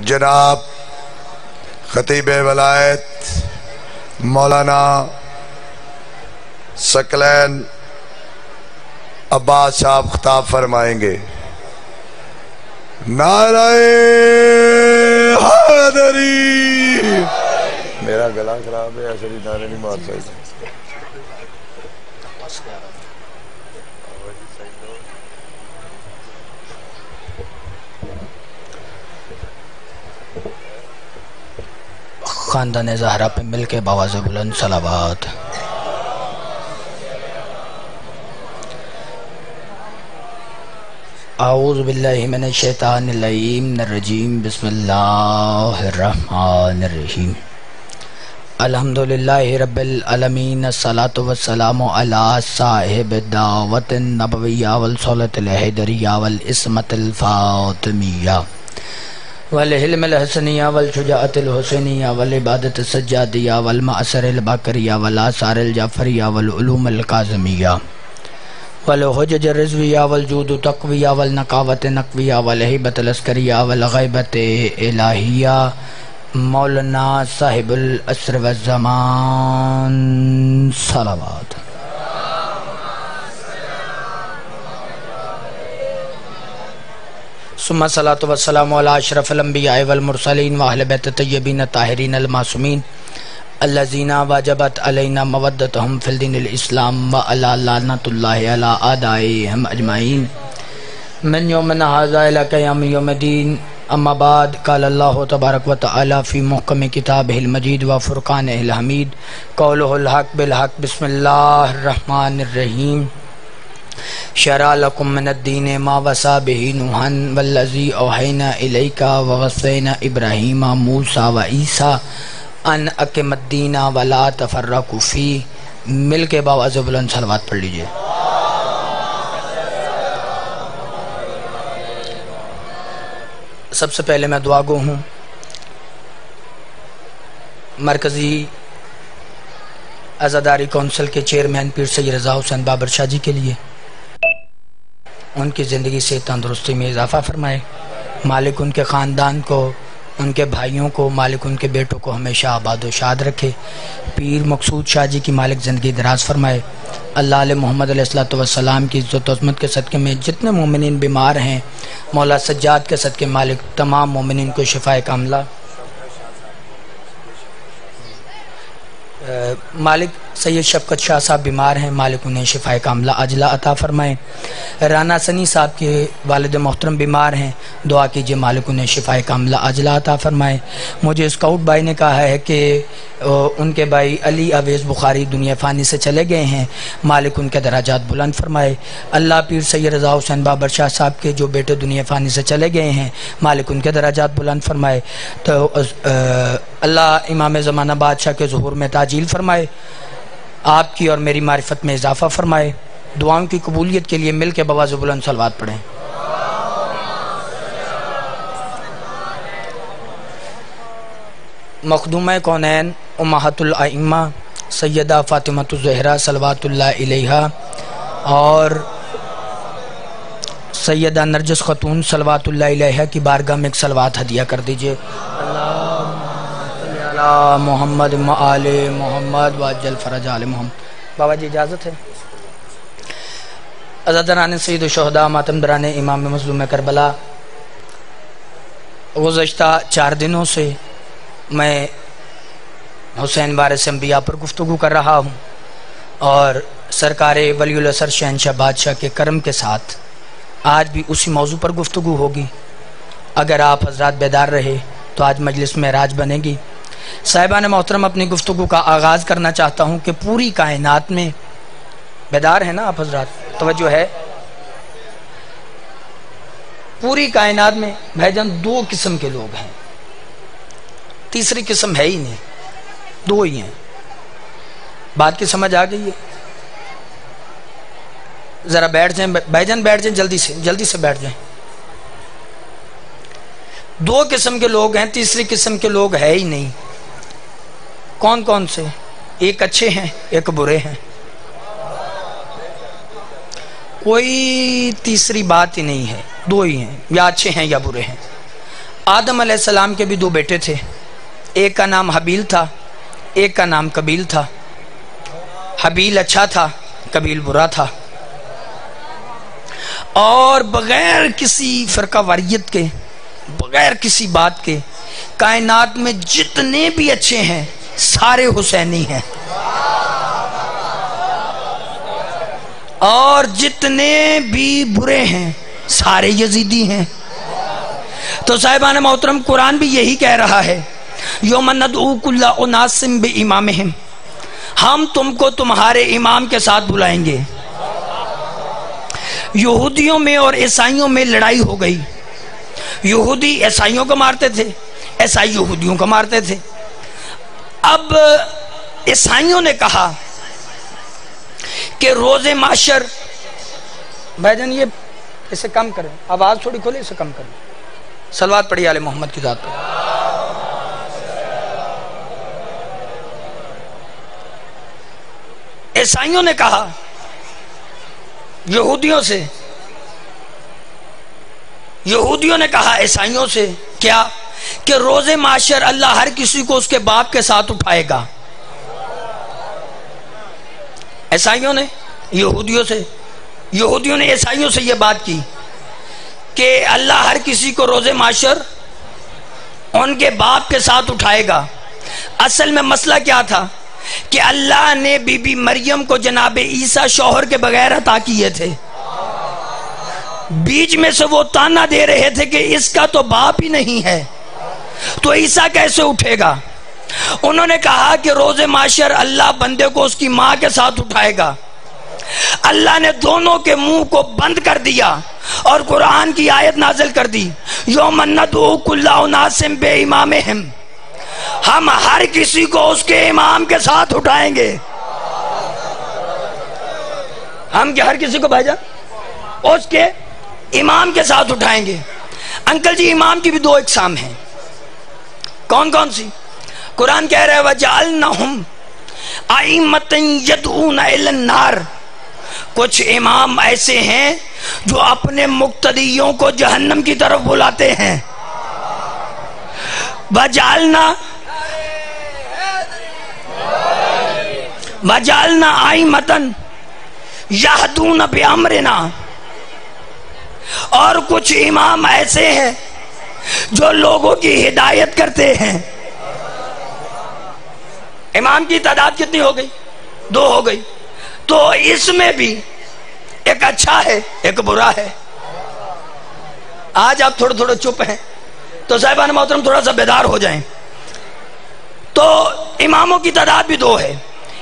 جناب خطیب ولایت مولانا ثقلین عباس صاحب خطاب فرمائیں گے۔ نعرہ حیدری۔ میرا گلا خراب ہے، ایسے بھی نعرے نہیں مار سکتے۔ خاندان زہرا پہ مل کے باواز بلند صلوات۔ اعوذ باللہ من الشیطان اللعین الرجیم، بسم اللہ الرحمن الرحیم۔ الحمدللہ رب العالمین، الصلاة والسلام علی صاحب الدعوت النبویہ والصولۃ الحیدریہ والعصمت الفاطمیہ والحلم الحسنیہ والشجاعت الحسینیہ والعبادت السجادیہ والمعصر الباکریہ والآثار الجعفریہ والعلوم القاظمیہ والحجج الرضویہ والجود تقویہ والنقاوت نقویہ والہیبت العسکریہ والغیبت الہیہ مولانا صاحب العصر والزمان صلوات۔ ثم الصلاة والسلام على اشرف الانبیاء والمرسلین واہل بیت الطیبین الطاہرین المعصومین الذین واجبت علینا مودتہم فی الدین الاسلام وعلی لعنۃ اللہ علی اعدائہم اجمعین من یومنا ھذا الی قیام یوم الدین۔ اما بعد، قال اللہ تبارک و تعالی فی محکم کتابہ المجید و فرقانہ الحمید، قولہ الحق بالحق، بسم اللہ الرحمن الرحیم۔ شرع لکم من الدین ما وصی بہ نوحا والذی اوحینا الیک ووصینا ابراہیم موسیٰ وعیسیٰ ان اقم الدین ولا تفرقوا فیہ۔ مل کے باواز بلند صلوات پڑھ لیجئے۔ سب سے پہلے میں دعا گو ہوں مرکزی عزاداری کونسل کے چیئرمین پیر سید رضا حسین بابر شاہ جی کے لیے، ان کی زندگی سے تندرستی میں اضافہ فرمائے۔ مالک ان کے خاندان کو، ان کے بھائیوں کو، مالک ان کے بیٹوں کو ہمیشہ آباد و شاد رکھے۔ پیر مقصود شاہ جی کی مالک زندگی دراز فرمائے۔ اللہ علیہ محمد علیہ السلام کی عزت و عظمت کے صدقے میں جتنے مومنین بیمار ہیں، مولا سجاد کے صدقے مالک تمام مومنین کو شفاء کاملہ، مالک سید شفقت شاہ صاحب بیمار ہیں، مالک انہیں شفاء کاملہ عاجلہ عطا فرمائیں۔ رانا سنی صاحب کے والد محترم بیمار ہیں، دعا کیجئے مالک انہیں شفاء کاملہ عاجلہ عطا فرمائیں۔ مجھے اسکاؤٹ بھائی نے کہا ہے کہ ان کے بھائی علی اویس بخاری دنیا فانی سے چلے گئے ہیں، مالک ان کے درجات بلند فرمائے۔ اللہ پیر سید رضا حسین بابر شاہ صاحب کے جو بیٹے دنیا فانی سے چلے گئے ہیں، مالک ان کے درجات بلند فرمائے۔ تو اللہ امام زمانہ بادشاہ کے ظہور میں تعجیل فرمائے، آپ کی اور میری معرفت میں اضافہ فرمائے۔ دعاؤں کی قبولیت کے لیے مل کے بواز بلند صلوات پڑھیں۔ مخدومہ کونین امہات الائمہ سیدہ فاطمہ الزہرا صلوات اللہ علیہا اور سیدہ نرجس خاتون صلوات اللہ علیہا کی بارگاہ میں ایک صلوات ہدیہ کر دیجئے۔ محمد آل محمد وعجل فرج آل محمد۔ بابا جی اجازت ہے؟ عزاداران سید الشہداء، ماتمدران امام مظلوم کربلا، گزشتہ 4 دنوں سے میں حسین وارث انبیاء پر گفتگو کر رہا ہوں، اور سرکار ولی الاثر شہنشاہ بادشاہ کے کرم کے ساتھ آج بھی اسی موضوع پر گفتگو ہوگی۔ اگر آپ حضرات بیدار رہے تو آج مجلس میں راج بنے گی۔ صاحبان محترم، اپنی گفتگو کا آغاز کرنا چاہتا ہوں کہ پوری کائنات میں، بیدار ہیں نا آپ حضرات؟ توجہ ہے؟ پوری کائنات میں بھائی جان 2 قسم کے لوگ ہیں، تیسری قسم ہے ہی نہیں، 2 ہی ہیں۔ بات کی سمجھ آ گئی ہے؟ ذرا بیٹھ جائیں بھائی جان، بیٹھ جائیں، جلدی سے بیٹھ جائیں۔ 2 قسم کے لوگ ہیں، تیسری قسم کے لوگ ہے ہی نہیں۔ کون کون سے؟ ایک اچھے ہیں، ایک برے ہیں۔ کوئی تیسری بات ہی نہیں ہے، 2 ہی ہیں، یا اچھے ہیں یا برے ہیں۔ آدم علیہ السلام کے بھی دو بیٹے تھے، ایک کا نام حبیل تھا، ایک کا نام قبیل تھا۔ حبیل اچھا تھا، قبیل برا تھا، اور بغیر کسی فرقہ واریت کے، بغیر کسی بات کے، کائنات میں جتنے بھی اچھے ہیں سارے حسینی ہیں، اور جتنے بھی برے ہیں سارے یزیدی ہیں۔ تو صاحبان محترم، قرآن بھی یہی کہہ رہا ہے، یوم ندعو کل اناس بامامہم، ہم تم کو تمہارے امام کے ساتھ بلائیں گے۔ یہودیوں میں اور عیسائیوں میں لڑائی ہو گئی، یہودی عیسائیوں کو مارتے تھے، عیسائی یہودیوں کو مارتے تھے۔ اب عیسائیوں نے کہا کہ روز محشر، بھائی جان یہ اسے کم کریں، آواز تھوڑی کھولے، اسے کم کریں، صلوات پڑھیے آل محمد کی ذات پر۔ عیسائیوں نے کہا یہودیوں سے، یہودیوں نے کہا عیسائیوں سے کیا؟ کہ روز محشر اللہ ہر کسی کو اس کے باپ کے ساتھ اٹھائے گا۔ عیسائیوں نے یہودیوں سے، یہودیوں نے عیسائیوں سے یہ بات کی کہ اللہ ہر کسی کو روز محشر ان کے باپ کے ساتھ اٹھائے گا۔ اصل میں مسئلہ کیا تھا کہ اللہ نے بی بی مریم کو جناب عیسیٰ شوہر کے بغیر عطا کیے تھے، بیچ میں سے وہ تانا دے رہے تھے کہ اس کا تو باپ ہی نہیں ہے، تو عیسیٰ کیسے اٹھے گا؟ انہوں نے کہا کہ روز محشر اللہ بندے کو اس کی ماں کے ساتھ اٹھائے گا۔ اللہ نے دونوں کے منہ کو بند کر دیا اور قرآن کی آیت نازل کر دی، یوم ندعو کل اناس بامامہم، ہم ہر کسی کو اس کے امام کے ساتھ اٹھائیں گے۔ ہم ہر کسی کو بھائی جان اس کے امام کے ساتھ اٹھائیں گے۔ انکل جی، امام کی بھی دو اقسام ہیں، کون کون سی؟ قرآن کہہ رہا ہے وَجَعَلْنَهُمْ أَئِمَّةً يَدْعُونَ إِلَى النَّارِ، کچھ امام ایسے ہیں جو اپنے مقتدیوں کو جہنم کی طرف بلاتے ہیں۔ وَجَعَلْنَا أَئِمَّةً يَهْدُونَ بِأَمْرِنَا، اور کچھ امام ایسے ہیں جو لوگوں کی ہدایت کرتے ہیں۔ امام کی تعداد کتنی ہو گئی؟ دو ہو گئی۔ تو اس میں بھی ایک اچھا ہے ایک برا ہے۔ آج آپ تھوڑے تھوڑے چپ ہیں تو صاحبان محترم تھوڑا سا بیدار ہو جائیں۔ تو اماموں کی تعداد بھی دو ہے،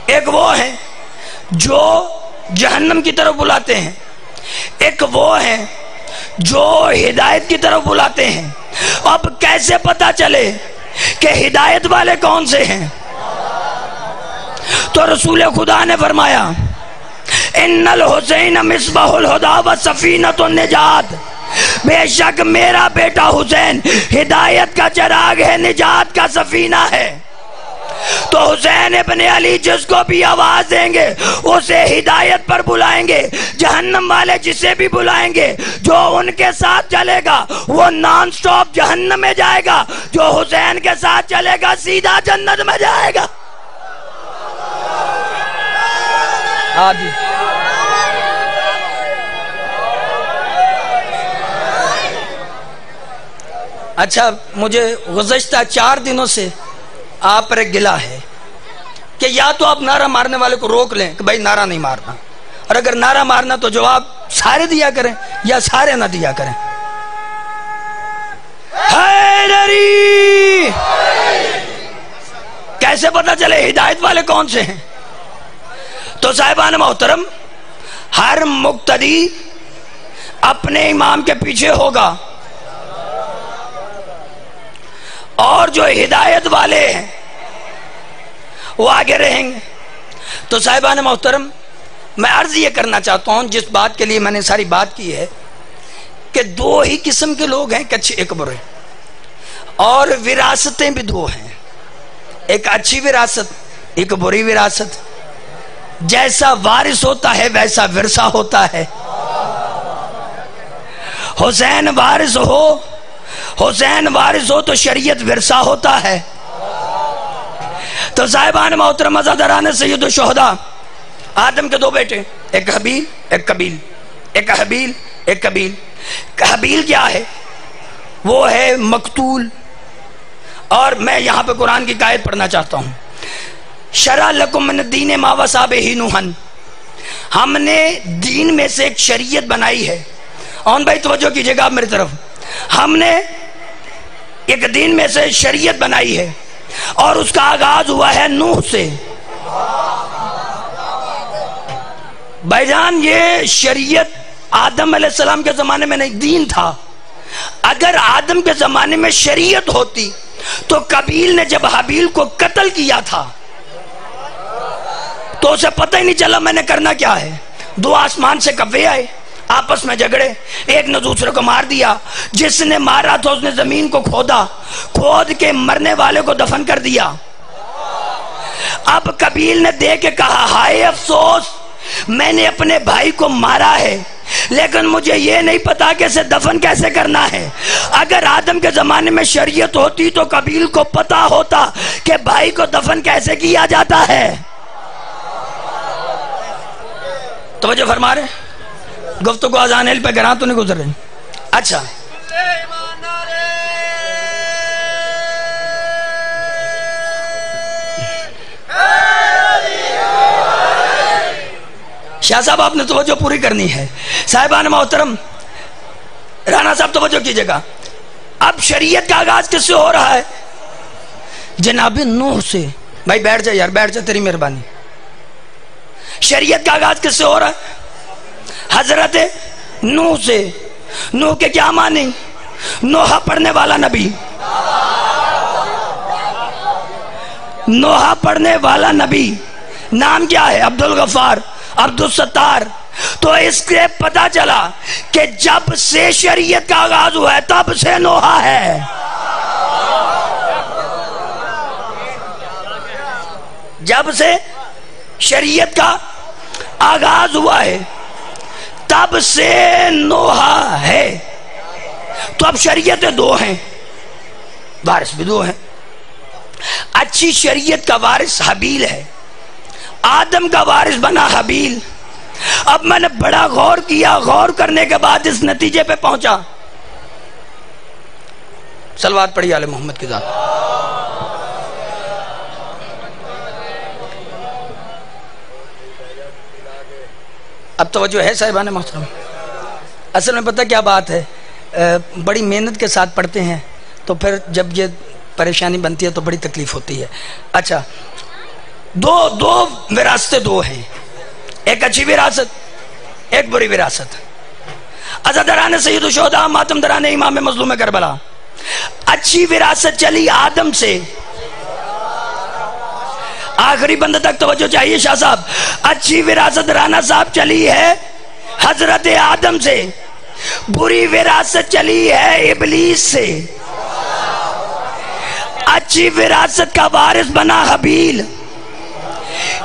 ایک وہ ہیں جو جہنم کی طرف بلاتے ہیں، ایک وہ ہیں جو ہدایت کی طرف بلاتے ہیں۔ اب کیسے پتا چلے کہ ہدایت والے کون سے ہیں؟ تو رسول خدا نے فرمایا ان الحسین مصباح الہدی و سفینۃ النجات، بے شک میرا بیٹا حسین ہدایت کا چراغ ہے، نجات کا سفینہ ہے۔ تو حسین ابن علی جس کو بھی آواز دیں گے اسے ہدایت پر بلائیں گے، جہنم والے جسے بھی بلائیں گے جو ان کے ساتھ چلے گا وہ نان سٹاپ جہنم میں جائے گا، جو حسین کے ساتھ چلے گا سیدھا جنت میں جائے گا۔ اچھا، مجھے گزشتہ 4 دنوں سے آپ پر ایک گلہ ہے کہ یا تو آپ نعرہ مارنے والے کو روک لیں کہ بھائی نعرہ نہیں مارنا، اور اگر نعرہ مارنا تو جواب سارے دیا کریں یا سارے نہ دیا کریں۔ حیدری! کیسے پتا چلے ہدایت والے کون سے ہیں؟ تو صاحبان محترم، ہر مقتدی اپنے امام کے پیچھے ہوگا، اور جو ہدایت والے ہیں وہ آگے رہیں گے۔ تو صاحبان محترم، میں عرض یہ کرنا چاہتا ہوں جس بات کے لیے میں نے ساری بات کی ہے کہ 2 ہی قسم کے لوگ ہیں، ایک اچھے ایک برے، اور وراثتیں بھی 2 ہیں، ایک اچھی وراثت ایک بری وراثت۔ جیسا وارث ہوتا ہے ویسا ورثہ ہوتا ہے۔ حسین وارث ہو، حسین وارث ہو تو شریعت ورثہ ہوتا ہے. تو صاحبان محترم عزاداران سید الشہداء، آدم کے دو بیٹے، ایک حابیل ایک قابیل، ایک حابیل ایک قابیل. حابیل کیا ہے؟ وہ ہے مقتول. اور میں یہاں پہ قرآن کی آیت پڑھنا چاہتا ہوں. شرع لکم من الدین ما وصی بہ نوحا، ہم نے دین میں سے ایک شریعت بنائی ہے. اون بھائی توجہ کیجئے گا آپ میری طرف. ہم نے ایک دین میں سے شریعت بنائی ہے اور اس کا آغاز ہوا ہے نوح سے. بھائی جان یہ شریعت آدم علیہ السلام کے زمانے میں نہیں، دین تھا. اگر آدم کے زمانے میں شریعت ہوتی تو قابیل نے جب حابیل کو قتل کیا تھا تو اسے پتہ ہی نہیں چلا میں نے کرنا کیا ہے. دو آسمان سے کوے آئے، آپس میں جھگڑے، ایک نے دوسرے کو مار دیا. جس نے مارا تھا اس نے زمین کو کھودا، کھود کے مرنے والے کو دفن کر دیا. اب قابیل نے دیکھ کے کہا ہائے افسوس، میں نے اپنے بھائی کو مارا ہے لیکن مجھے یہ نہیں پتا کہ اسے دفن کیسے کرنا ہے. اگر آدم کے زمانے میں شریعت ہوتی تو قابیل کو پتا ہوتا کہ بھائی کو دفن کیسے کیا جاتا ہے. توجہ فرما رہے؟ گفتگو اذان پہ گراں تو نہیں گزر رہے. اچھا شاہ صاحب آپ نے توجہ پوری کرنی ہے. صاحبان محترم، رانا صاحب توجہ کیجئے گا. اب شریعت کا آغاز کس سے ہو رہا ہے؟ جناب نوح سے. بھائی بیٹھ جا یار، بیٹھ جا، تیری مہربانی. شریعت کا آغاز کس سے ہو رہا ہے؟ حضرت نوح سے. نوح کے کیا معنی؟ نوحہ پڑھنے والا نبی. نوحہ پڑھنے والا نبی. نام کیا ہے؟ عبدالغفار، عبدالستار. تو اس سے پتا چلا کہ جب سے شریعت کا آغاز ہوا ہے تب سے نوحہ ہے. جب سے شریعت کا آغاز ہوا ہے تب سے نوحہ ہے. تو اب شریعتیں دو ہیں، وارث بھی دو ہیں. اچھی شریعت کا وارث حابیل ہے، آدم کا وارث بنا حابیل. اب میں نے بڑا غور کیا، غور کرنے کے بعد اس نتیجے پہ پہنچا. صلوات پڑھی آل محمد کی ذات. اب توجہ ہے صاحبان محترم. اصل میں پتہ کیا بات ہے، بڑی محنت کے ساتھ پڑھتے ہیں تو پھر جب یہ پریشانی بنتی ہے تو بڑی تکلیف ہوتی ہے. اچھا دو وراثتیں دو ہیں، ایک اچھی وراثت ایک بری وراثت. عزاداران سید الشہداء، ماتم دران امام مظلوم کربلا. اچھی وراثت چلی آدم سے، آخری بندہ تک توجہ چاہیے شاہ صاحب. اچھی وراثت رانا صاحب چلی ہے حضرت آدم سے، بری وراثت چلی ہے ابلیس سے. اچھی وراثت کا وارث بنا حابیل،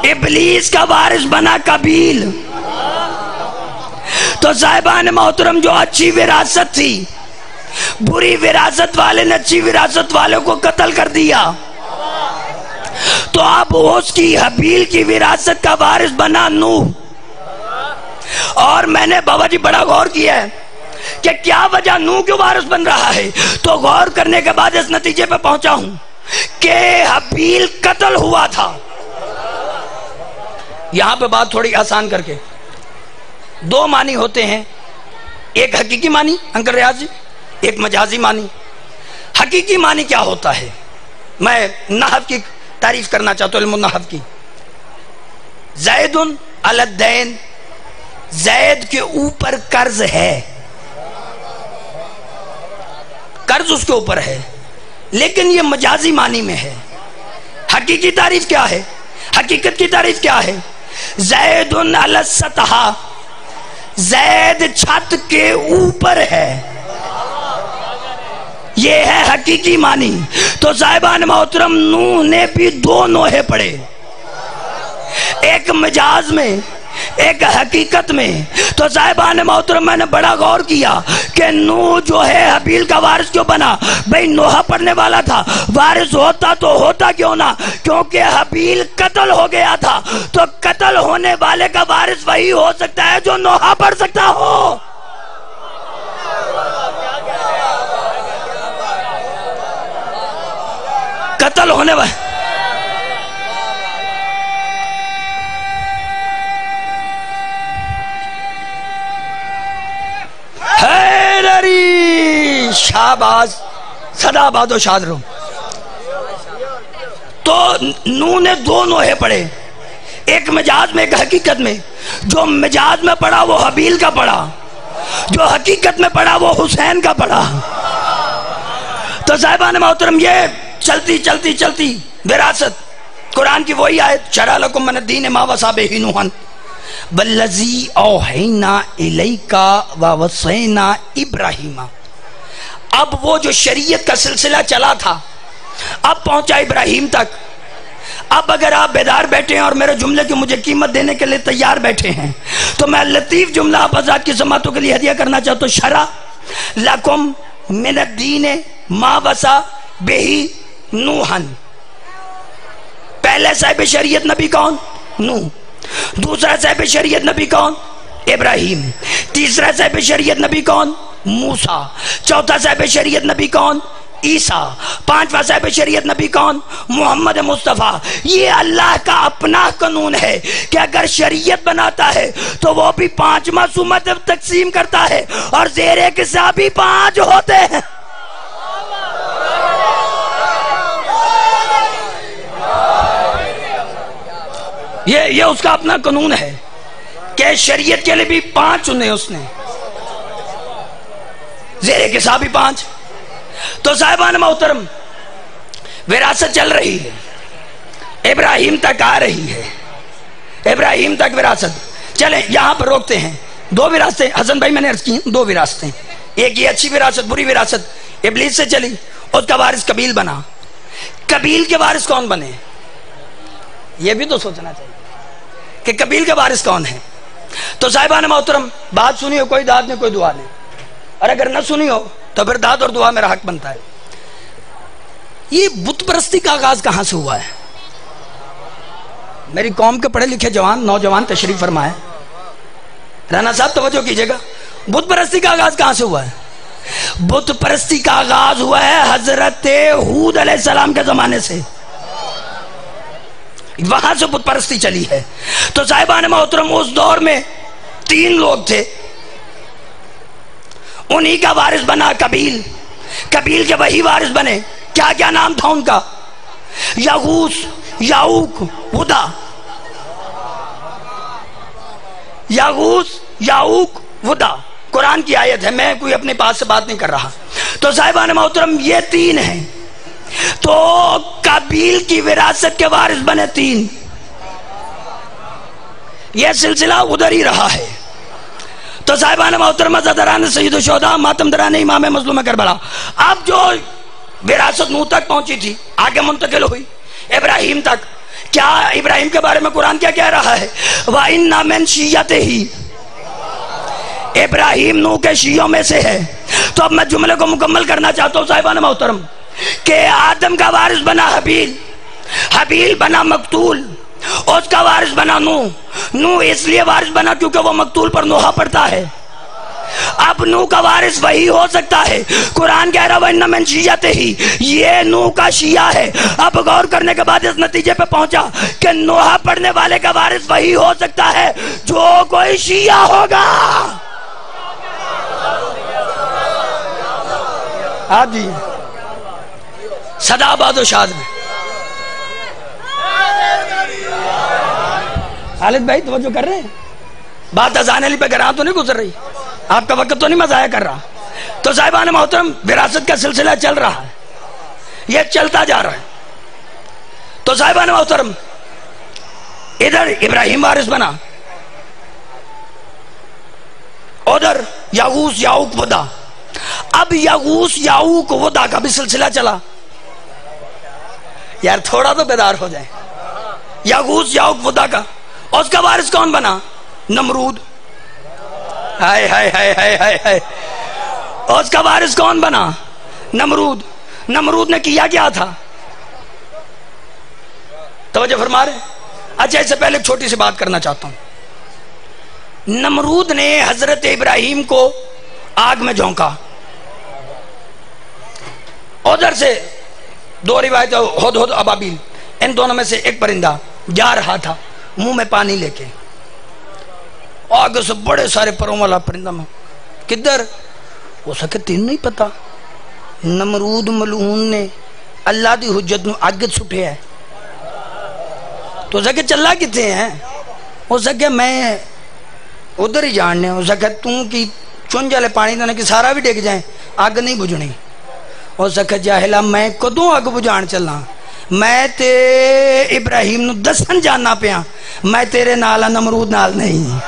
ابلیس کا وارث بنا قابیل. تو صاحبان محترم جو اچھی وراثت تھی، بری وراثت والے نے اچھی وراثت والوں کو قتل کر دیا. تو اب اس کی حابیل کی وراثت کا وارث بنا نوح. اور میں نے بابا جی بڑا غور کیا ہے کہ کیا وجہ نوح کیوں وارث بن رہا ہے. تو غور کرنے کے بعد اس نتیجے پہ پہنچا ہوں کہ حابیل قتل ہوا تھا. یہاں پہ بات تھوڑی آسان کر کے، دو معنی ہوتے ہیں، ایک حقیقی معنی انکل ریاض جی، ایک مجازی معنی. حقیقی معنی کیا ہوتا ہے؟ میں نحو کی تعریف کرنا چاہتا ہوں، علم النحو کی. زید علی الدین، زید کے اوپر قرض ہے، قرض اس کے اوپر ہے، لیکن یہ مجازی معنی میں ہے. حقیقی تعریف کیا ہے؟ حقیقت کی تعریف کیا ہے؟ زید علی السطح، زید چھت کے اوپر ہے، یہ ہے حقیقی معنی. تو صاحبان محترم نوح نے بھی دو نوحے پڑھے، ایک مجاز میں ایک حقیقت میں تو صاحبان محترم میں نے بڑا غور کیا کہ نوح جو ہے حابیل کا وارث کیوں بنا؟ بھئی نوحہ پڑھنے والا تھا، وارث ہوتا تو ہوتا کیوں نہ؟ کیونکہ حابیل قتل ہو گیا تھا، تو قتل ہونے والے کا وارث وہی ہو سکتا ہے جو نوحہ پڑھ سکتا ہو۔ قتل ہونے والے حیدری شہباز صدا آباد و شاد رہو۔ تو نوح نے دو نوحے پڑھے، ایک مجاز میں ایک حقیقت میں۔ جو مجاز میں پڑھا وہ حابیل کا پڑھا، جو حقیقت میں پڑھا وہ حسین کا پڑھا۔ تو صاحبان محترم یہ چلتی چلتی چلتی وراثت قرآن کی وہی آیت شرع لکم من الدین ما وصی بہ نوحا والذی اوحینا الیک ووصینا ابراہیم۔ اب وہ جو شریعت کا سلسلہ چلا تھا اب پہنچا ابراہیم تک۔ اب اگر آپ بیدار بیٹھے ہیں اور میرے جملے کی مجھے قیمت دینے کے لیے تیار بیٹھے ہیں تو میں لطیف جملہ آپ حضرات کی سماعتوں کے لیے ہدیہ کرنا چاہتا ہوں۔ شرع لکم من الدین ما وصی بہ نوحا۔ پہلے صاحب شریعت نبی کون؟ نوح۔ دوسرا صاحب شریعت نبی کون؟ ابراہیم۔ تیسرا صاحب شریعت نبی کون؟ موسیٰ۔ چوتھا صاحب شریعت نبی کون؟ عیسیٰ۔ پانچواں صاحب شریعت نبی کون؟ محمد مصطفیٰ۔ یہ اللہ کا اپنا قانون ہے کہ اگر شریعت بناتا ہے تو وہ بھی 5 معصومات تقسیم کرتا ہے اور زیر ایک حصہ بھی 5 ہوتے ہیں۔ یہ اس کا اپنا قانون ہے کہ شریعت کے لیے بھی 5 چنے اس نے، زیر ایک حصہ بھی 5۔ تو صاحبان محترم وراثت چل رہی ہے، ابراہیم تک آ رہی ہے، ابراہیم تک وراثت۔ چلیں یہاں پر روکتے ہیں۔ 2 وراثتیں حسن بھائی میں نے عرض کی ہیں، 2 وراثتیں، ایک یہ اچھی وراثت بری وراثت ابلیس سے چلی، اس کا وارث قبیل بنا۔ قبیل کے وارث کون بنے؟ یہ بھی تو سوچنا چاہیے کہ قبیل کے وارث کون ہیں۔ تو صاحبان محترم بات سنی ہو، کوئی داد نہیں کوئی دعا نہیں، اور اگر نہ سنی ہو تو پھر داد اور دعا میرا حق بنتا ہے۔ یہ بت پرستی کا آغاز کہاں سے ہوا ہے؟ میری قوم کے پڑھے لکھے جوان نوجوان تشریف فرمائے، رانا صاحب توجہ کیجئے گا، بت پرستی کا آغاز کہاں سے ہوا ہے؟ بت پرستی کا آغاز ہوا ہے حضرت ہود علیہ السلام کے زمانے سے، وہاں سے بت پرستی چلی ہے۔ تو صاحبان محترم اس دور میں 3 لوگ تھے، انہی کا وارث بنا قبیل، قبیل کے وہی وارث بنے، کیا نام تھا ان کا؟ یغوث، یعوق، ودا۔ یغوث، یعوق، ودا قرآن کی آیت ہے، میں کوئی اپنے پاس سے بات نہیں کر رہا۔ تو صاحبان محترم یہ 3 ہیں، تو قبیل کی وراثت کے وارث بنے 3۔ یہ سلسلہ ادھر ہی رہا ہے۔ تو صاحبان محترم عزاداران سید الشہداء ماتم دران امام مظلوم کربلا، اب جو وراثت نوح تک پہنچی تھی آگے منتقل ہوئی ابراہیم تک۔ کیا ابراہیم کے بارے میں قرآن کیا کہہ رہا ہے؟ وَإِنَّ مِن شِيَّتِهِ، ابراہیم نوح کے شیعوں میں سے ہے۔ تو اب میں جملے کو مکمل کرنا چاہتا ہوں صاحبان محترم کہ آدم کا وارث بنا حابیل، حابیل بنا مقتول، اس کا وارث بنا نوح۔ نوح اس لیے وارث بنا کیونکہ وہ مقتول پر نوحہ پڑتا ہے۔ اب نوح کا وارث وہی ہو سکتا ہے، قرآن کہہ رہا وَإِنَّ مِن شِيَّتِهِ، یہ نوح کا شیعہ ہے۔ اب غور کرنے کے بعد اس نتیجے پہ پہنچا کہ نوحہ پڑھنے والے کا وارث وہی ہو سکتا ہے جو کوئی شیعہ ہوگا۔ آپ جی صدا آباد و شاد میں خالد بھائی توجہ کر رہے ہیں؟ بات اذان علی پہ گراں تو نہیں گزر رہی، آپ کا وقت تو نہیں میں ضائع کر رہا۔ تو صاحبان محترم وراثت کا سلسلہ چل رہا ہے، یہ چلتا جا رہا ہے۔ تو صاحبان محترم ادھر ابراہیم وارث بنا، ادھر یغوث، یعوق، ودا۔ اب یغوث، یعوق، ودا کا بھی سلسلہ چلا۔ یار تھوڑا تو بیدار ہو جائے۔ یغوث، یعوق، ودا کا، اس کا وارث کون بنا؟ نمرود. ہائے ہائے ہائے ہائے ہائے ہائے. اس کا وارث کون بنا؟ نمرود. نمرود نے کیا کیا تھا؟ توجہ فرما رہے؟ اچھا اس سے پہلے ایک چھوٹی سی بات کرنا چاہتا ہوں. نمرود نے حضرت ابراہیم کو آگ میں جھونکا. ادھر سے دو روایت ہدہد ابابیل، ان دونوں میں سے ایک پرندہ جا رہا تھا منہ میں پانی لے کے. آگے سے بڑے سارے پروں والا پرندہ میں کدھر ہو سکے تین نہیں پتا. نمرود ملعون نے اللہ دی حجت نو آگے سٹھے ہے تو سکے چلا کتے ہیں. ہو سکے میں ادھر ہی جاننے، ہو سکے توں کی چونج والے پانی دینے کی سارا بھی ڈگ جائیں آگ نہیں بجھنی. ہو سکے جاہلا میں کدوں آگ بجھان چلنا؟ میں تے ابراہیم نو دسن جاننا پیا میں تیرے نال نمرود نال نہیں.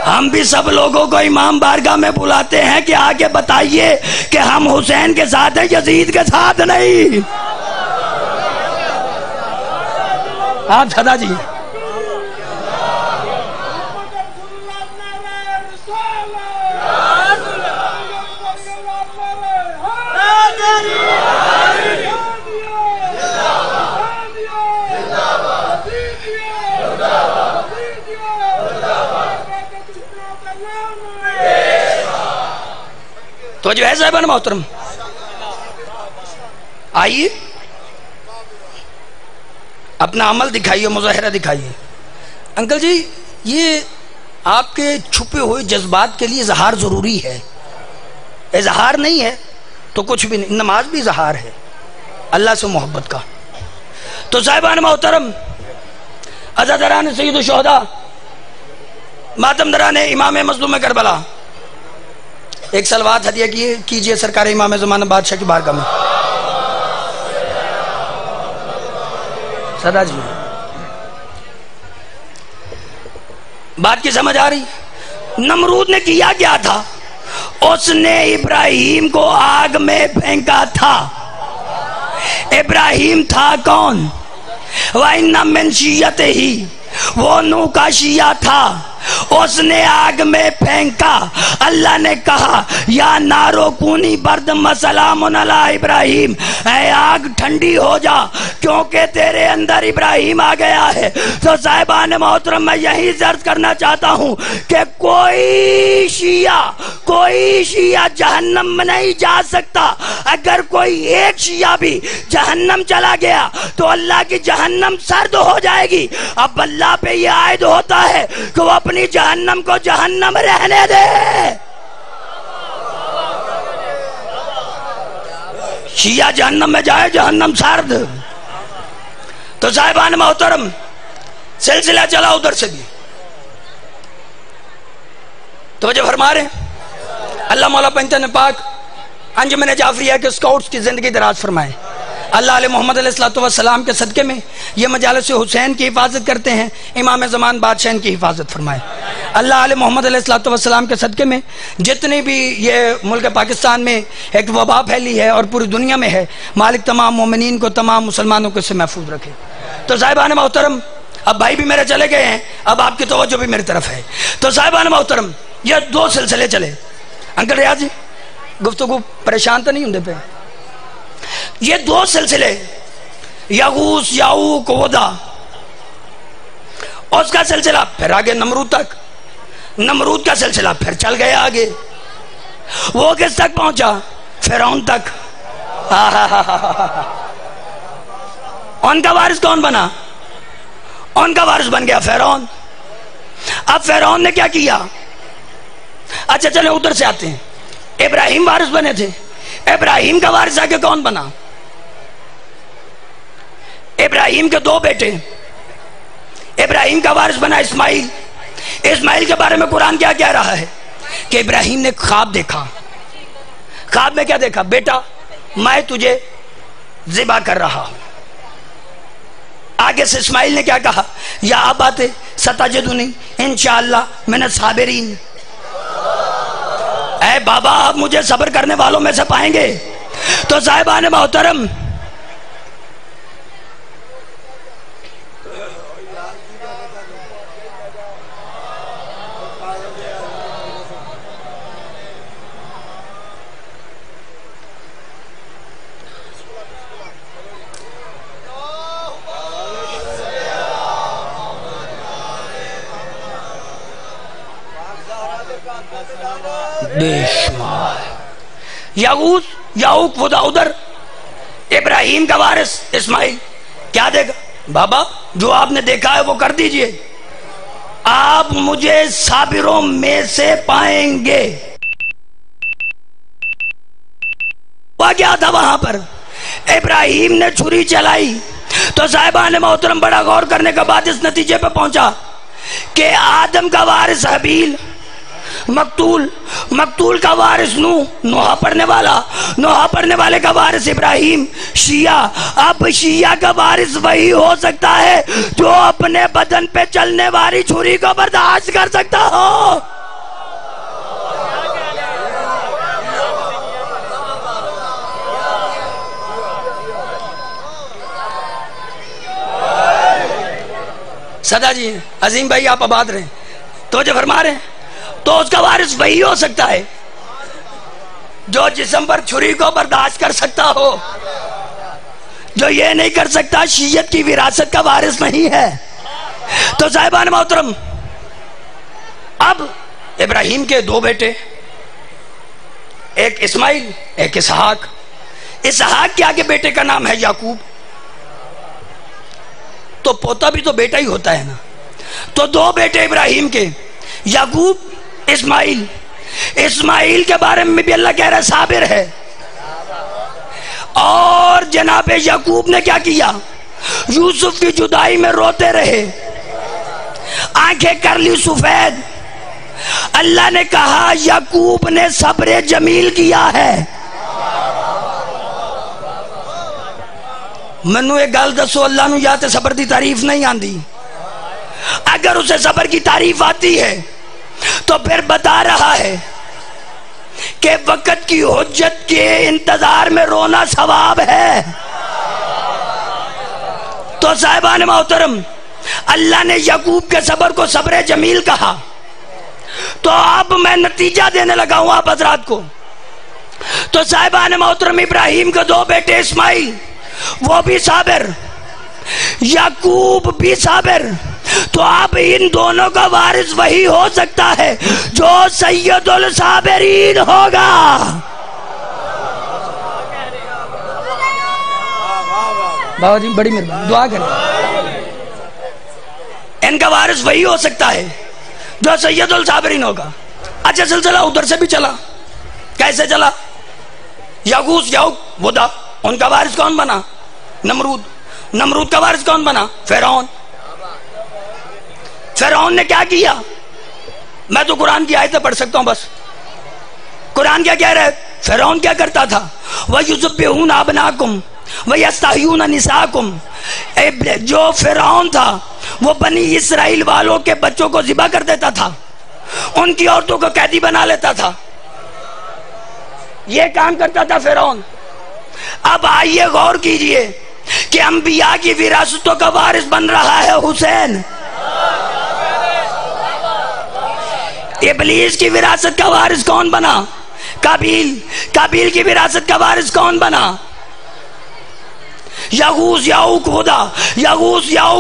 ہم بھی سب لوگوں کو امام بارگاہ میں بلاتے ہیں کہ آگے بتائیے کہ ہم حسین کے ساتھ ہیں یزید کے ساتھ نہیں. ہاں دادا جی تو جو ہے صاحبان محترم آئیے اپنا عمل دکھائیے، مظاہرہ دکھائیے. انکل جی یہ آپ کے چھپے ہوئے جذبات کے لیے اظہار ضروری ہے. اظہار نہیں ہے تو کچھ بھی نہیں. نماز بھی اظہار ہے اللہ سے محبت کا. تو صاحبان محترم، عزاداران سید الشہداء، ماتم دران امام مظلوم کربلا، ایک صلوات ہدیہ کیجئے سرکار امام زمانہ بادشاہ کی بارگاہ میں. صدا جی بات کی سمجھ آ رہی؟ نمرود نے کیا کیا تھا؟ اس نے ابراہیم کو آگ میں پھینکا تھا. ابراہیم تھا کون؟ وَإِنَّ مِنْ شِيَّتِهِ، وہ نوح کا شیعہ تھا. اس نے آگ میں پھینکا. اللہ نے کہا یا نارو کونی بردم وسلام علی ابراہیم، اے آگ ٹھنڈی ہو جا کیونکہ تیرے اندر ابراہیم آ گیا ہے. تو صاحبان محترم میں یہی عرض کرنا چاہتا ہوں کہ کوئی شیعہ جہنم میں نہیں جا سکتا. اگر کوئی ایک شیعہ بھی جہنم چلا گیا تو اللہ کی جہنم سرد ہو جائے گی. اب اللہ پہ یہ عائد ہوتا ہے کہ وہ اپنی جہنم کو جہنم رہنے دے. شیعہ جہنم میں جائے جہنم سرد. تو صاحبان محترم سلسلہ چلا ادھر سے بھی. توجہ فرما رہے ہیں؟ اللہ مولا پنجتن پاک انجمن جعفریہ کے سکاؤٹس کی زندگی دراز فرمائے. اللہ علیہ محمد علیہ السلام کے صدقے میں یہ مجالس حسین کی حفاظت کرتے ہیں. امام زمان بادشاہ ان کی حفاظت فرمائے. اللہ علیہ محمد علیہ السلام کے صدقے میں جتنی بھی یہ ملک پاکستان میں ایک وبا پھیلی ہے اور پوری دنیا میں ہے، مالک تمام مومنین کو، تمام مسلمانوں کو سے محفوظ رکھے. تو صاحبان محترم اب بھائی بھی میرے چلے گئے ہیں، اب آپ کی توجہ بھی میری طرف ہے. تو صاحبان محترم یہ دو سلسلے چلے. انکل ریاض جی گفتگو پریشان تو نہیں ہوں پہ؟ یہ دو سلسلے یغوث، یعوق، ودا، اس کا سلسلہ پھر آگے نمرود تک، نمرود کا سلسلہ پھر چل گیا آگے. وہ کس تک پہنچا؟ فرعون تک. ان کا وارث کون بنا؟ ان کا وارث بن گیا فرعون. اب فرعون نے کیا کیا؟ اچھا چلیں ادھر سے آتے ہیں. ابراہیم وارث بنے تھے. ابراہیم کا وارث آگے کون بنا؟ ابراہیم کے دو بیٹے. ابراہیم کا وارث بنا اسماعیل. اسماعیل کے بارے میں قرآن کیا کہہ رہا ہے کہ ابراہیم نے خواب دیکھا. خواب میں کیا دیکھا؟ بیٹا میں تجھے ذبح کر رہا ہوں. آگے سے اسماعیل نے کیا کہا؟ یا ابات ستجدنی انشاءاللہ من الصابرین، اے بابا آپ مجھے صبر کرنے والوں میں سے پائیں گے. تو صاحبان محترم بے شمار. یغوث یعوق ودا ادھر، ابراہیم کا وارث اسماعیل کیا دے گا؟ بابا جو آپ نے دیکھا ہے وہ کر دیجئے، آپ مجھے صابروں میں سے پائیں گے. وہ کیا تھا وہاں پر؟ ابراہیم نے چھری چلائی تو صاحبان محترم بڑا غور کرنے کے بعد اس نتیجے پہ پہنچا کہ آدم کا وارث حابیل، مقتول کا وارث نوح پڑھنے والا، نوح پڑھنے والے کا وارث ابراہیم، شیعہ. اب شیعہ کا وارث وہی ہو سکتا ہے جو اپنے بدن پہ چلنے والی چھری کو برداشت کر سکتا ہو. صدا جی، عظیم بھائی آپ آباد رہیں، تو جو فرما رہے ہیں تو اس کا وارث وہی ہو سکتا ہے جو جسم پر چھری کو برداشت کر سکتا ہو. جو یہ نہیں کر سکتا شیعت کی وراثت کا وارث نہیں ہے. تو صاحبان محترم، اب ابراہیم کے دو بیٹے، ایک اسماعیل ایک اسحاق. اسحاق کے آگے بیٹے کا نام ہے یعقوب. تو پوتا بھی تو بیٹا ہی ہوتا ہے نا. تو دو بیٹے ابراہیم کے، یعقوب اسماعیل. اسماعیل کے بارے میں بھی اللہ کہہ رہا ہے صابر ہے. اور جناب یعقوب نے کیا کیا؟ یوسف کی جدائی میں روتے رہے، آنکھیں کر لی سفید. اللہ نے کہا یعقوب نے صبر جمیل کیا ہے. منو ایک گل دسو، اللہ نو یا تے صبر دی تعریف نہیں آندی؟ اگر اسے صبر کی تعریف آتی ہے تو پھر بتا رہا ہے کہ وقت کی حجت کے انتظار میں رونا ثواب ہے. تو صاحبان محترم، اللہ نے یعقوب کے صبر کو صبر جمیل کہا. تو اب میں نتیجہ دینے لگا ہوں آپ حضرات کو. تو صاحبان محترم، ابراہیم کے دو بیٹے اسماعیل وہ بھی صابر، یعقوب بھی صابر. تو اب ان دونوں کا وارث وہی ہو سکتا ہے جو سید الصابرین ہوگا. بابا جی بڑی مہربانی، دعا کریں. ان کا وارث وہی ہو سکتا ہے جو سید الصابرین ہوگا. اچھا سلسلہ ادھر سے بھی چلا. کیسے چلا؟ یغوث یعوق ودا، ان کا وارث کون بنا؟ نمرود کا وارث کون بنا؟ فرعون. فرعون نے کیا کیا؟ میں تو قرآن کی آیتیں پڑھ سکتا ہوں بس. قرآن کیا کہہ رہا ہے؟ فرعون کیا کرتا تھا؟ وَيُذَبِّحُونَ أَبْنَاءَكُمْ وَيَسْتَحْيُونَ نِسَاءَكُمْ. جو فرعون تھا وہ بنی اسرائیل والوں کے بچوں کو ذبح کر دیتا تھا، ان کی عورتوں کو قیدی بنا لیتا تھا. یہ کام کرتا تھا فرعون. اب آئیے غور کیجئے کہ انبیاء کی وراثتوں کا وارث بن رہا ہے حسین. ابلیس کی وراثت کا وارث کون بنا؟ قابیل کی وراثت کا وارث کون بنا؟ یغوث یعوق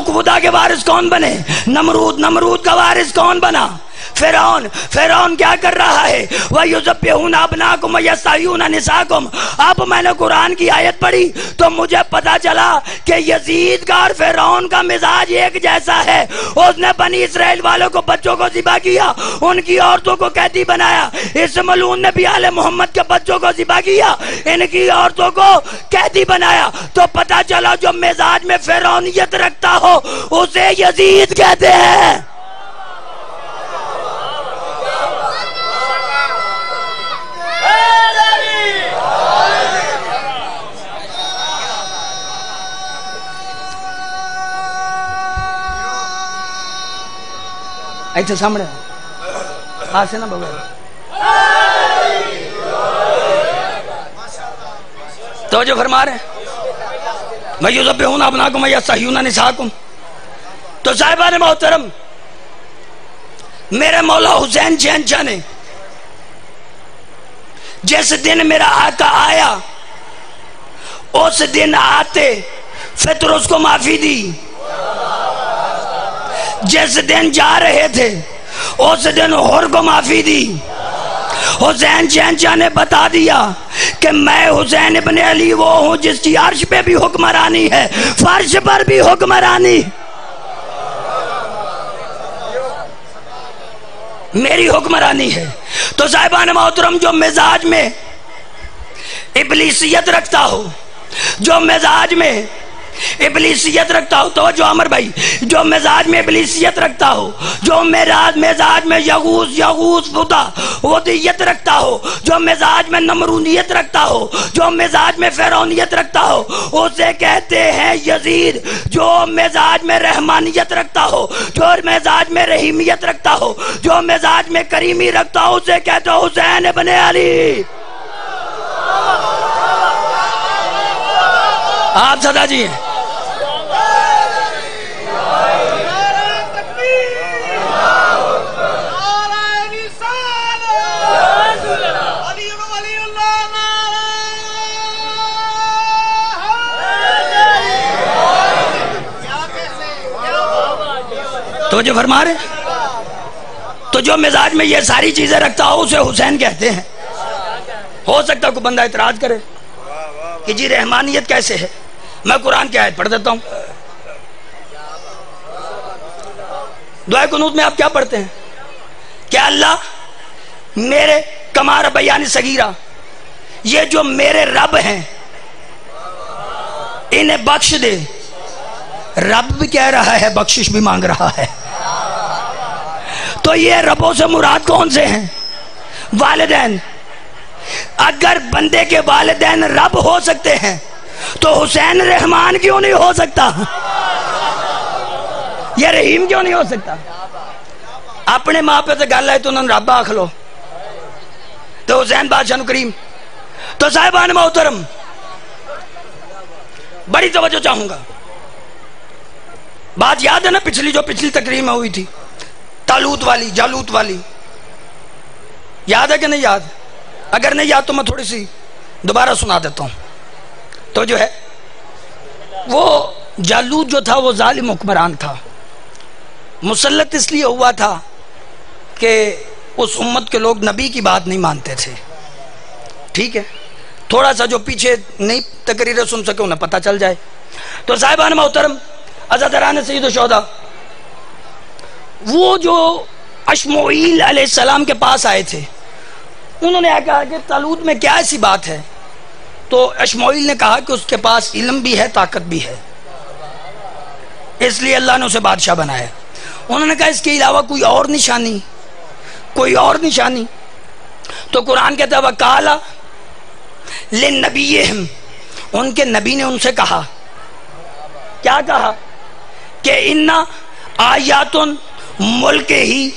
ودا کے وارث کون بنے؟ نمرود کا وارث کون بنا؟ فرعون کیا کر رہا ہے؟ وَيُذَبِّحُونَ أَبْنَاءَكُمْ وَيَسْتَحْيُونَ نِسَاءَكُمْ. اب میں نے قرآن کی آیت پڑھی تو مجھے پتا چلا کہ یزید کا اور فرعون کا مزاج ایک جیسا ہے. اس نے بنی اسرائیل والوں کو بچوں کو ذبح کیا، ان کی عورتوں کو قیدی بنایا. اس ملعون نے بھی آل محمد کے بچوں کو ذبح کیا، ان کی عورتوں کو قیدی بنایا. تو پتا چلا جو مزاج میں فرعونیت رکھتا ہو اسے یزید کہتے ہیں. ایسے سامنے ہاتھ سے نہ بغیر. تو جو فرما رہے ہیں وَيُذَبِّحُونَ أَبْنَاءَكُمْ وَيَسْتَحْيُونَ نِسَاءَكُمْ. تو صاحبان محترم، میرے مولا حسین شہنشاہ نے جس دن میرا آقا آیا اس دن آتے فطر اس کو معافی دی. جس دن جا رہے تھے اس دن حر کو معافی دی. حسین شہنشاہ نے بتا دیا کہ میں حسین ابن علی وہ ہوں جس کی عرش پہ بھی حکمرانی ہے، فرش پر بھی حکمرانی، میری حکمرانی ہے۔ تو صاحبان محترم، جو مزاج میں ابلیسیت رکھتا ہو، جو مزاج میں ابلیسیت رکھتا ہو، تو جو عمر بھائی، جو مزاج میں ابلیسیت رکھتا ہو، جو مزاج میں یغوث ودیت رکھتا ہو، جو مزاج میں نمرونیت رکھتا ہو، جو مزاج میں فرعونیت رکھتا ہو، اسے کہتے ہیں یزید۔ جو مزاج میں رحمانیت رکھتا ہو، جو مزاج میں رحیمیت رکھتا ہو، جو مزاج میں کریمی رکھتا ہو، اسے کہتے ہیں حسین ابن علی۔ آپ صدا جی ہیں۔ تو جو فرما رہے، تو جو مزاج میں یہ ساری چیزیں رکھتا ہو اسے حسین کہتے ہیں۔ ہو سکتا ہے کوئی بندہ اعتراض کرے کہ جی رحمانیت کیسے ہے؟ میں قرآن کی آیت پڑھ دیتا ہوں۔ دعائے قنوت میں آپ کیا پڑھتے ہیں کہ اللہ میرے کما ربیانی صغیرہ، یہ جو میرے رب ہیں انہیں بخش دے۔ رب بھی کہہ رہا ہے، بخشش بھی مانگ رہا ہے۔ تو یہ ربوں سے مراد کون سے ہیں؟ والدین۔ اگر بندے کے والدین رب ہو سکتے ہیں تو حسین رحمان کیوں نہیں ہو سکتا؟ یہ رحیم کیوں نہیں ہو سکتا؟ اپنے ماں پہ سے گل ہے تو انہوں نے رب آکھ لو، تو حسین بادشاہ کریم۔ تو صاحبان محترم، بڑی توجہ چاہوں گا۔ بات یاد ہے نا پچھلی تقریر میں ہوئی تھی، طالوت والی، جالوت والی، یاد ہے کہ نہیں یاد؟ اگر نہیں یاد تو میں تھوڑی سی دوبارہ سنا دیتا ہوں۔ تو جو ہے وہ جالوت جو تھا وہ ظالم حکمران تھا، مسلط اس لیے ہوا تھا کہ اس امت کے لوگ نبی کی بات نہیں مانتے تھے۔ ٹھیک ہے، تھوڑا سا جو پیچھے نہیں تقریریں سن سکے انہیں پتہ چل جائے۔ تو صاحبان محترم، عزاداران سید الشہداء، وہ جو اشمعیل علیہ السلام کے پاس آئے تھے، انہوں نے کہا کہ طالوت میں کیا ایسی بات ہے؟ تو اشمعیل نے کہا کہ اس کے پاس علم بھی ہے، طاقت بھی ہے، اس لیے اللہ نے اسے بادشاہ بنایا۔ انہوں نے کہا اس کے علاوہ کوئی اور نشانی؟ تو قرآن کہتا ہے وَقَالَ لِلنَّبِيِّهِمْ، ان کے نبی نے ان سے کہا، کیا کہا؟ کہ اِنَّ آیَاتٌ مُلْكِهِ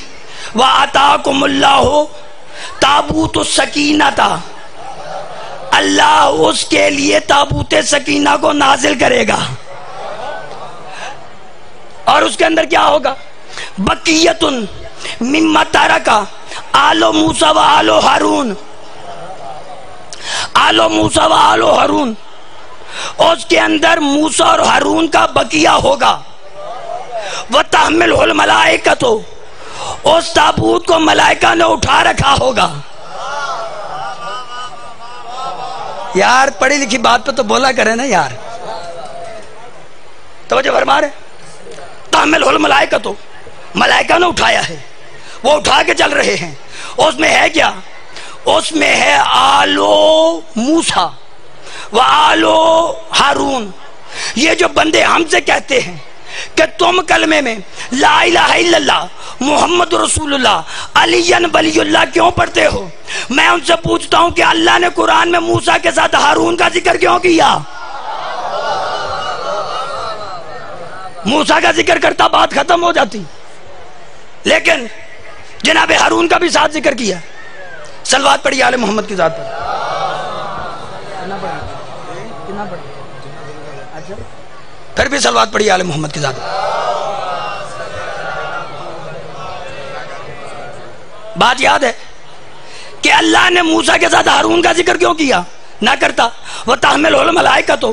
وَآتَاكُمُ اللَّهُ تابوت السکینہ، اللہ اس کے لیے تابوت سکینہ کو نازل کرے گا، اور اس کے اندر کیا ہوگا؟ بقیت مما ترک آل موسیٰ و آل ہارون، آل موسیٰ و آل ہارون، اس کے اندر موسیٰ اور ہارون کا بقیہ ہوگا۔ وَتَحْمِلُهُ الْمَلَائِكَةُ، اس تابوت کو ملائکہ نے اٹھا رکھا ہوگا۔ یار پڑھی لکھی بات پہ تو بولا کرے نا یار، توجہ فرما رہے۔ تحملہ الملائکۃ، ملائکہ نے اٹھایا ہے، وہ اٹھا کے چل رہے ہیں۔ اس میں ہے کیا؟ اس میں ہے آلو موسیٰ و آلو ہارون۔ یہ جو بندے ہم سے کہتے ہیں کہ تم کلمے میں لا الہ الا اللہ محمد رسول اللہ علی ولی اللہ کیوں پڑھتے ہو؟ میں ان سے پوچھتا ہوں کہ اللہ نے قرآن میں موسیٰ کے ساتھ ہارون کا ذکر کیوں کیا؟ موسیٰ کا ذکر کرتا بات ختم ہو جاتی، لیکن جناب ہارون کا بھی ساتھ ذکر کیا۔ صلوات پڑھی آل محمد کی ذات پر۔ پھر بھی صلوات پڑھی آل محمد کی ذات پر۔ بات یاد ہے کہ اللہ نے موسیٰ کے ساتھ ہارون کا ذکر کیوں کیا؟ نہ کرتا۔ وَتَحْمِلُهُ الْمَلَائِكَةُ،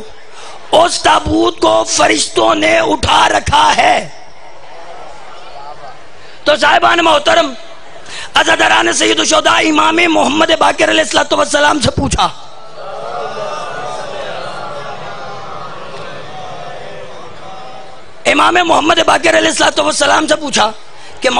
اس تابوت کو فرشتوں نے اٹھا رکھا ہے۔ تو صاحبان محترم، عزاداران سید الشہداء امام محمد باقر علیہ السلام سے پوچھا، امام محمد باقر علیہ السلام سے پوچھا کہ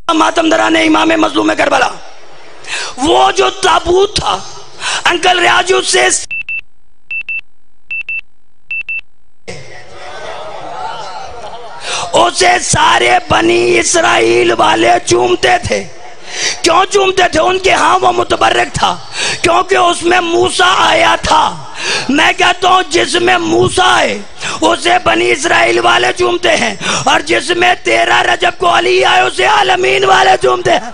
ماتم دران امام مظلوم کربلا، وہ جو تابوت تھا انکل ریاض سے اسے سارے بنی اسرائیل والے چومتے تھے۔ کیوں چومتے تھے؟ ان کے ہاں وہ متبرک تھا، کیونکہ اس میں موسیٰ آیا تھا۔ میں کہتا ہوں جس میں موسیٰ آئے اسے بنی اسرائیل والے چومتے ہیں، اور جس میں 13 رجب کو علی آئے اسے عالمین والے چومتے ہیں۔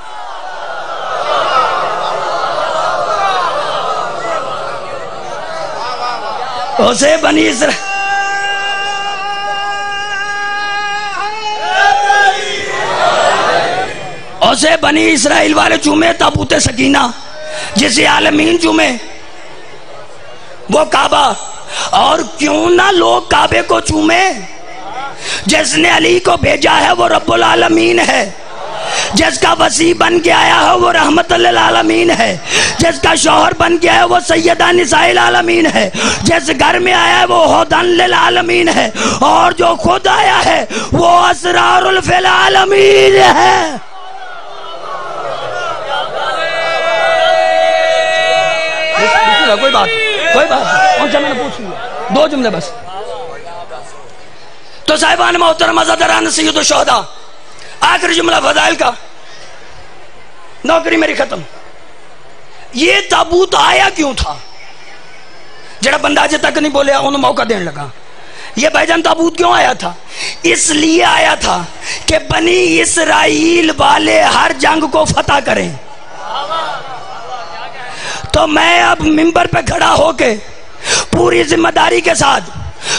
اسے بنی اسرائیل اسے بنی اسرائیل والے چومے تابوت سکینہ، جسے عالمین چومے وہ کعبہ۔ اور کیوں نہ لوگ کعبے کو چومے؟ جس نے علی کو بھیجا ہے وہ رب العالمین ہے، جس کا وسیع بن کے آیا ہے وہ رحمت للعالمین ہے، جس کا شوہر بن کے آیا وہ سیدہ نساء العالمین ہے، جس گھر میں آیا ہے وہ ہدن للعالمین ہے، اور جو خود آیا ہے وہ اسرار فی العالمین ہے۔ کوئی بات کون سا میں نے پوچھ لیا، 2 جملے بس۔ تو صاحبان محترم عزاداران سید الشہداء، آخری جملہ فضائل کا، نوکری میری ختم۔ یہ تابوت آیا کیوں تھا؟ جڑا بندہ اجے تک نہیں بولیا انہوں موقع دین لگا۔ یہ بھائی جان تابوت کیوں آیا تھا؟ اس لیے آیا تھا کہ بنی اسرائیل والے ہر جنگ کو فتح کریں۔ تو میں اب منبر پہ کھڑا ہو کے پوری ذمہ داری کے ساتھ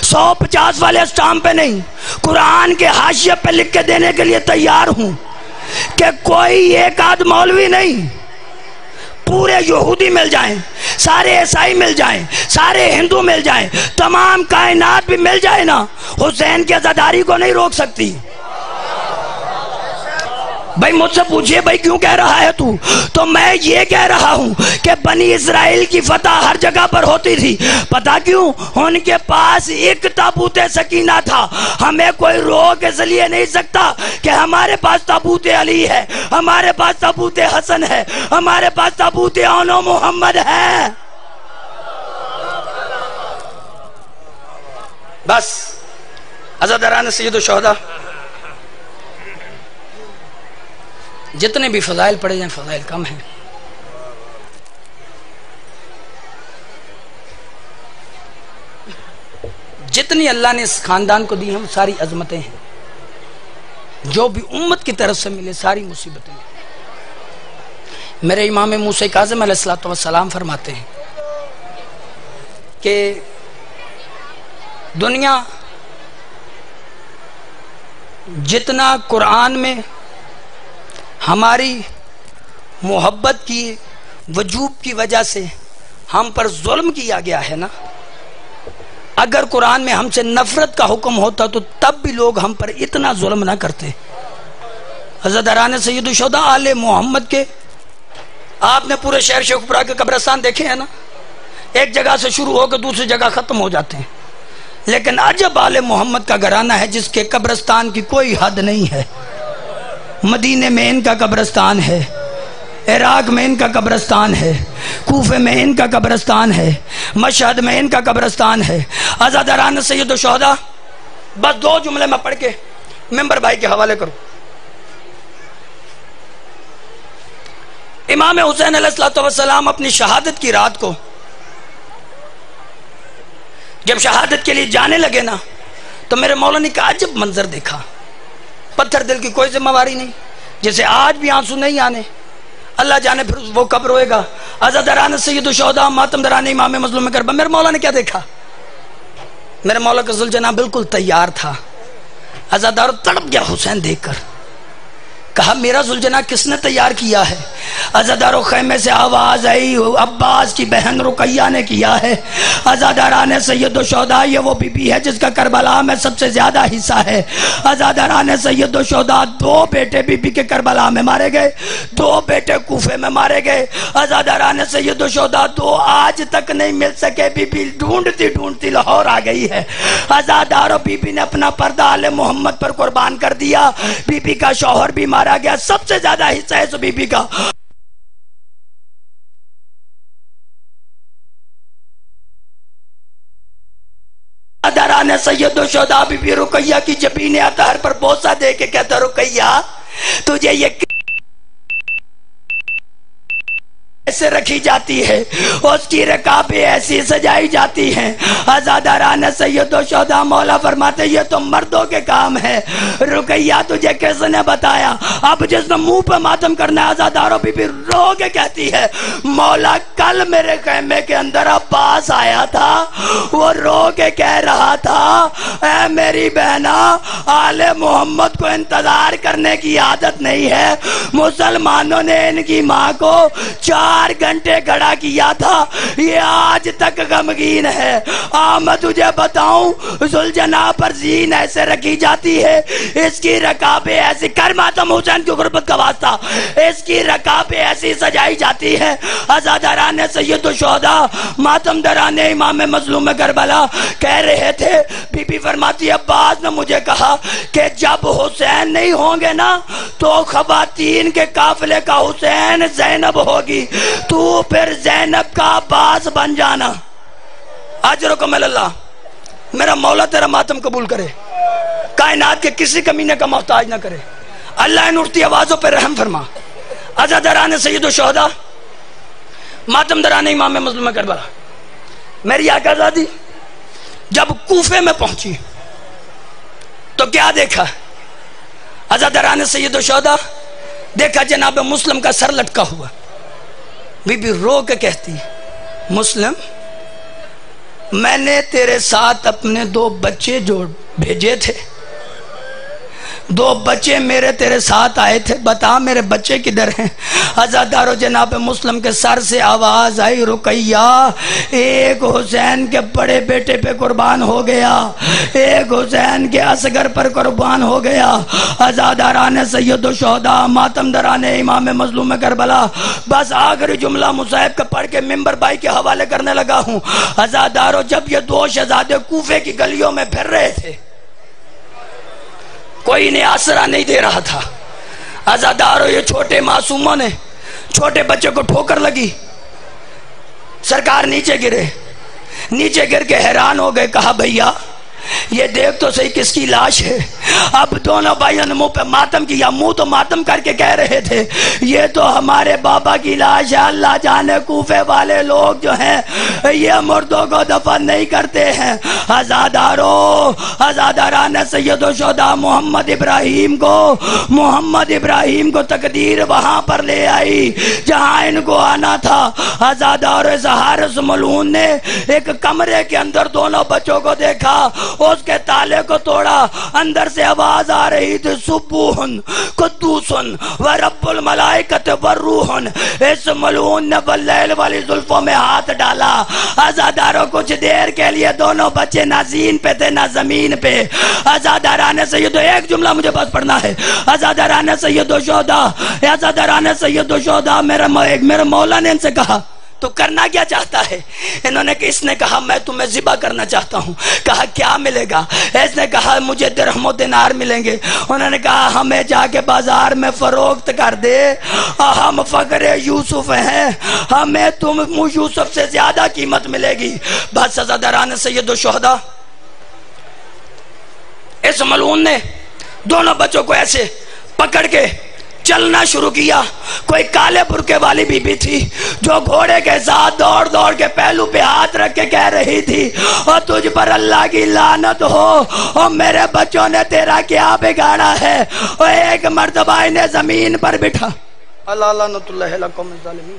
150 والے اسٹام پہ نہیں، قرآن کے حاشیے پہ لکھ کے دینے کے لیے تیار ہوں کہ کوئی ایک آدھ مولوی نہیں، پورے یہودی مل جائیں، سارے عیسائی مل جائیں، سارے ہندو مل جائیں، تمام کائنات بھی مل جائے نا، حسین کی عزاداری کو نہیں روک سکتی۔ بھائی مجھ سے پوچھئے بھائی کیوں کہہ رہا ہے تو میں یہ کہہ رہا ہوں کہ بنی اسرائیل کی فتح ہر جگہ پر ہوتی تھی۔ پتہ کیوں؟ ان کے پاس ایک تابوت سکینہ تھا۔ ہمیں کوئی روک اس لیے نہیں سکتا کہ ہمارے پاس تابوت علی ہے، ہمارے پاس تابوت حسن ہے، ہمارے پاس تابوت اون و محمد ہے۔ بس عزاداران سید الشہداء، جتنے بھی فضائل پڑھے جائیں فضائل کم ہیں۔ جتنی اللہ نے اس خاندان کو دی ہیں ساری عظمتیں ہیں، جو بھی امت کی طرف سے ملے ساری مصیبتیں ہیں۔ میرے امام موسیٰ کاظم علیہ السلام فرماتے ہیں کہ دنیا جتنا قرآن میں ہماری محبت کی وجوب کی وجہ سے ہم پر ظلم کیا گیا ہے نا، اگر قرآن میں ہم سے نفرت کا حکم ہوتا تو تب بھی لوگ ہم پر اتنا ظلم نہ کرتے۔ عزاداران سید الشہداء آل محمد کے آپ نے پورے شہر شیخوپورہ کے قبرستان دیکھے ہیں نا، ایک جگہ سے شروع ہو کے دوسری جگہ ختم ہو جاتے ہیں، لیکن عجب آل محمد کا گھرانہ ہے جس کے قبرستان کی کوئی حد نہیں ہے۔ مدینے میں ان کا قبرستان ہے، عراق میں ان کا قبرستان ہے، کوفے میں ان کا قبرستان ہے، مشہد میں ان کا قبرستان ہے۔ عزاداران سید الشہداء، بس 2 جملے میں پڑھ کے ممبر بھائی کے حوالے کروں. امام حسین علیہ السلام اپنی شہادت کی رات کو جب شہادت کے لیے جانے لگے نا تو میرے مولا نے کہا عجب منظر دیکھا. پتھر دل کی کوئی ذمہ داری نہیں، جیسے آج بھی آنسو نہیں آنے، اللہ جانے پھر وہ کب روئے گا. عزاداران سید الشہداء ماتم دران امام مظلوم کربلا. میرے مولا نے کیا دیکھا؟ میرے مولا کا ذوالجناح بالکل تیار تھا. عزادار تڑپ گیا حسین دیکھ کر، کہا میرا ذوالجناح کس نے تیار کیا ہے؟ عزادارو خیمے سے آواز آئی، عباس کی بہن رقیہ نے کیا ہے. عزاداران سید الشہداء، یہ وہ بی بی ہے جس کا کربلا میں سب سے زیادہ حصہ ہے. عزاداران سید الشہداء، 2 بیٹے بی بی کے کربلا میں مارے گئے، 2 بیٹے کوفے میں مارے گئے. عزاداران سید الشہداء 2 آج تک نہیں مل سکے. بی بی ڈھونڈتی ڈھونڈتی لاہور آ گئی ہے. عزادارو بی بی نے اپنا پردہ آل محمد پر قربان کر دیا. بی بی کا شوہر بھی مارا گیا. سب سے زیادہ حصہ ہے اس بی بی کا. عزاداران سید الشہداء بی بی رقیہ کی جبین اطہر پر بوسہ دے کے کہتا رقیہ تجھے یہ ایسے رکھی جاتی ہے، اس کی رکابیں ایسی سجائی جاتی ہیں. عزاداران سید الشہداء مولا فرماتے یہ تو مردوں کے کام ہے. رقیہ تجھے کس نے بتایا؟ اب جس نے منہ پہ ماتم کرنا ہے. عزاداروں بی بی رو کے کہتی ہے مولا کل میرے خیمے کے اندر عباس آیا تھا، وہ رو کے کہہ رہا تھا اے میری بہنا، آل محمد کو انتظار کرنے کی عادت نہیں ہے. مسلمانوں نے ان کی ماں کو 4 گھنٹے کھڑا کیا تھا، یہ آج تک غمگین ہے. میں تجھے بتاؤں ذوالجناح پر زین ایسے رکھی جاتی ہے، اس کی رکابیں ایسی کر ماتم حسین کی غربت کا واسطہ، اس کی رکابیں ایسی سجائی جاتی ہے. عزاداران سید الشہداء ماتم دران امام مظلوم کربلا کہہ رہے تھے. بی بی فرماتی عباس نے مجھے کہا کہ جب حسین نہیں ہوں گے نا تو خواتین کے قافلے کا حسین زینب ہوگی، تو پھر زینب کا عباس بن جانا. اجرکم اللہ. میرا مولا تیرا ماتم قبول کرے، کائنات کے کسی کمینے کا محتاج نہ کرے. اللہ ان اٹھتی آوازوں پہ رحم فرما. عزاداران سید الشہداء ماتم دران امام مظلوم کربلا. میری آقا زادی جب کوفے میں پہنچی تو کیا دیکھا؟ عزاداران سید الشہداء دیکھا جناب مسلم کا سر لٹکا ہوا. بی بی رو کے کہتی مسلم، میں نے تیرے ساتھ اپنے 2 بچے جو بھیجے تھے، 2 بچے میرے تیرے ساتھ آئے تھے، بتا میرے بچے کدھر ہیں؟ عزادارو جناب مسلم کے سر سے آواز آئی رقیہ ایک حسین کے بڑے بیٹے پہ قربان ہو گیا، ایک حسین کے اصغر پر قربان ہو گیا. عزاداران سید الشہداء ماتم دران امام مظلوم کربلا. بس آخری جملہ مصاحب کا پڑھ کے ممبر بھائی کے حوالے کرنے لگا ہوں. عزادارو جب یہ 2 شہزادے کوفے کی گلیوں میں پھر رہے تھے، کوئی انہیں آسرا نہیں دے رہا تھا. عزادارو یہ چھوٹے معصوموں نے، چھوٹے بچے کو ٹھوکر لگی، سرکار نیچے گرے، نیچے گر کے حیران ہو گئے. کہا بھیا یہ دیکھ تو صحیح کس کی لاش ہے؟ اب دونوں بھائیوں نے منہ پہ ماتم کیا، منہ تو ماتم کر کے کہہ رہے تھے یہ تو ہمارے بابا کی لاش ہے. اللہ جانے کوفے والے لوگ جو ہیں یہ مردوں کو دفن نہیں کرتے ہیں. عزاداران سید الشہداء محمد ابراہیم کو تقدیر وہاں پر لے آئی جہاں ان کو آنا تھا. عزادار حارث ملعون نے ایک کمرے کے اندر دونوں بچوں کو دیکھا، اس کے تالے کو توڑا، اندر سے آواز آ رہی تھی سبوحن قدوسن و رب الملائکت والروحن. اس ملعون نے واللیل والی زلفوں میں ہاتھ ڈالا. عزاداروں کچھ دیر کے لیے دونوں بچے نہ زین پہ تھے نہ زمین پہ. عزاداران سید، ایک جملہ مجھے بس پڑھنا ہے. عزاداران سید الشہداء میرے مولا نے ان سے کہا تو کرنا کیا چاہتا ہے؟ انہوں نے اس نے کہا میں تمہیں ذبح کرنا چاہتا ہوں. کہا کیا ملے گا؟ اس نے کہا مجھے درہم و دینار ملیں گے. انہوں نے کہا ہمیں جا کے بازار میں فروخت کر دے، ہم فقر یوسف ہیں، ہمیں تم یوسف سے زیادہ قیمت ملے گی. بس عزاداران سید الشہداء اس ملعون نے دونوں بچوں کو ایسے پکڑ کے چلنا شروع کیا. کوئی کالے برقے والی بی بی تھی جو گھوڑے کے ساتھ دوڑ دوڑ کے پہلو پہ ہاتھ رکھ کے کہہ رہی تھی اور تجھ پر اللہ کی لعنت ہو، اور میرے بچوں نے تیرا کیا بگاڑا ہے. اور ایک مرتبہ انہیں زمین پر بٹھا. اللہ لعنت اللہ علی القوم الظالمین.